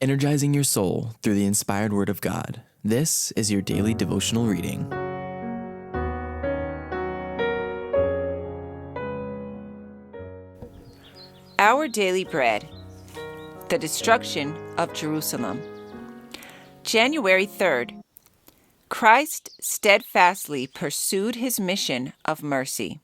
energizing your soul through the inspired Word of God. This is your daily devotional reading. Our daily bread. The destruction of Jerusalem. January 3rd. Christ steadfastly pursued his mission of mercy.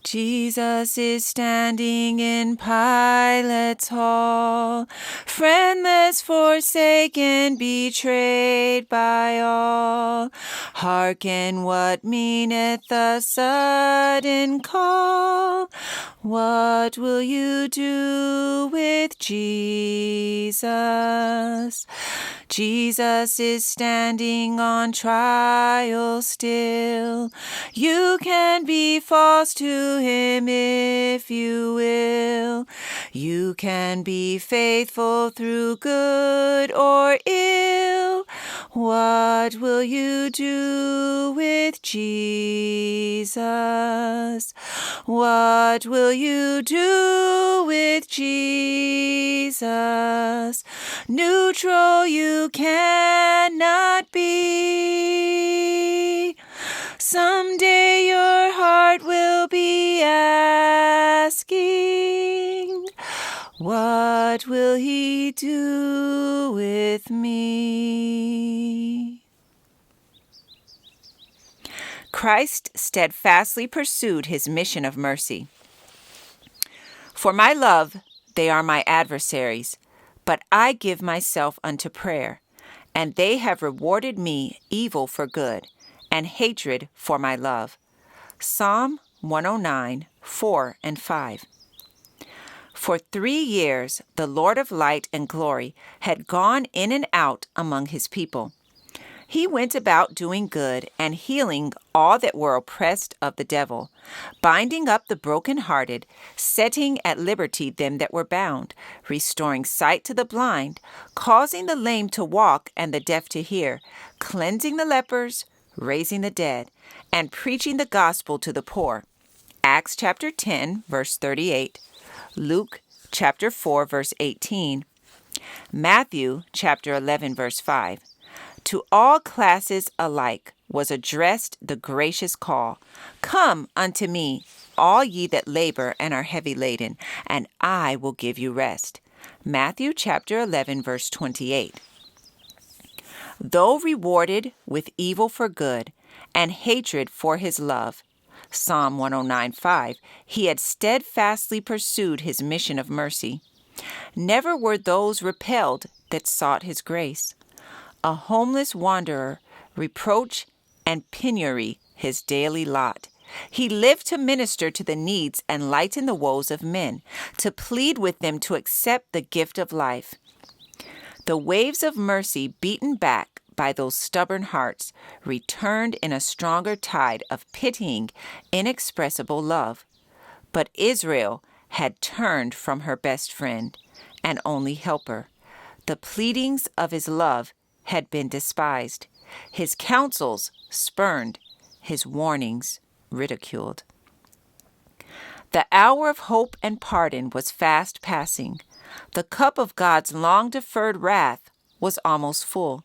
Jesus is standing in Pilate's hall, friendless, forsaken, betrayed by all. Hearken what meaneth the sudden call. What will you do with Jesus? Jesus is standing on trial still. You can be false to him if you will. You can be faithful through good or ill. What will you do with Jesus? What will you do with Jesus? Neutral you cannot be. Someday your heart will be asking, what will he do with me? Christ steadfastly pursued his mission of mercy. For my love, they are my adversaries, but I give myself unto prayer, and they have rewarded me evil for good, and hatred for my love. Psalm 109, 4 and 5. For 3 years the Lord of light and glory had gone in and out among his people. He went about doing good and healing all that were oppressed of the devil, binding up the brokenhearted, setting at liberty them that were bound, restoring sight to the blind, causing the lame to walk and the deaf to hear, cleansing the lepers, raising the dead, and preaching the gospel to the poor. Acts chapter 10, verse 38, Luke chapter 4, verse 18, Matthew chapter 11, verse 5. To all classes alike was addressed the gracious call, "Come unto me, all ye that labor and are heavy laden, and I will give you rest." Matthew chapter 11, verse 28. Though rewarded with evil for good and hatred for his love, Psalm 109:5, he had steadfastly pursued his mission of mercy. Never were those repelled that sought his grace. A homeless wanderer, reproach and penury his daily lot. He lived to minister to the needs and lighten the woes of men, to plead with them to accept the gift of life. The waves of mercy beaten back by those stubborn hearts returned in a stronger tide of pitying, inexpressible love. But Israel had turned from her best friend and only helper. The pleadings of his love had been despised, his counsels spurned, his warnings ridiculed. The hour of hope and pardon was fast passing. The cup of God's long-deferred wrath was almost full.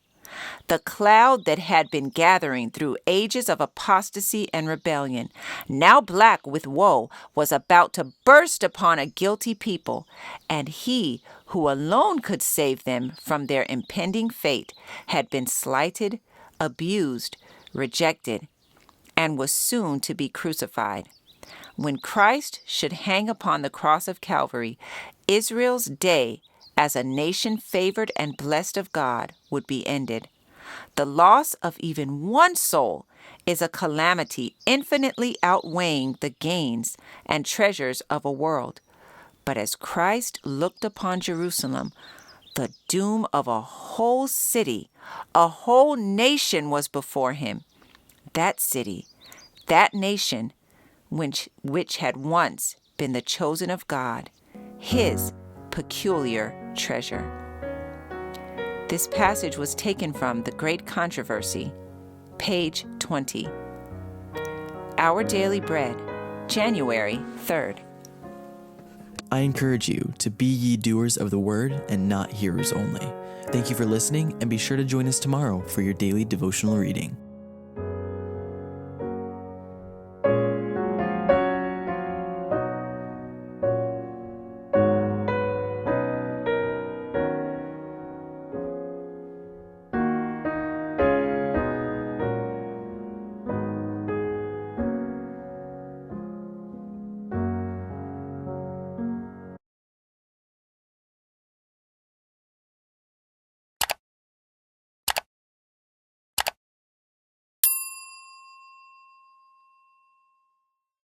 The cloud that had been gathering through ages of apostasy and rebellion, now black with woe, was about to burst upon a guilty people, and he who alone could save them from their impending fate had been slighted, abused, rejected, and was soon to be crucified. When Christ should hang upon the cross of Calvary, Israel's day as a nation favored and blessed of God would be ended. The loss of even one soul is a calamity infinitely outweighing the gains and treasures of a world. But as Christ looked upon Jerusalem, the doom of a whole city, a whole nation was before him. That city, that nation, which had once been the chosen of God, his peculiar treasure. This passage was taken from The Great Controversy, page 20. Our Daily Bread, January 3rd. I encourage you to be ye doers of the word and not hearers only. Thank you for listening, and be sure to join us tomorrow for your daily devotional reading.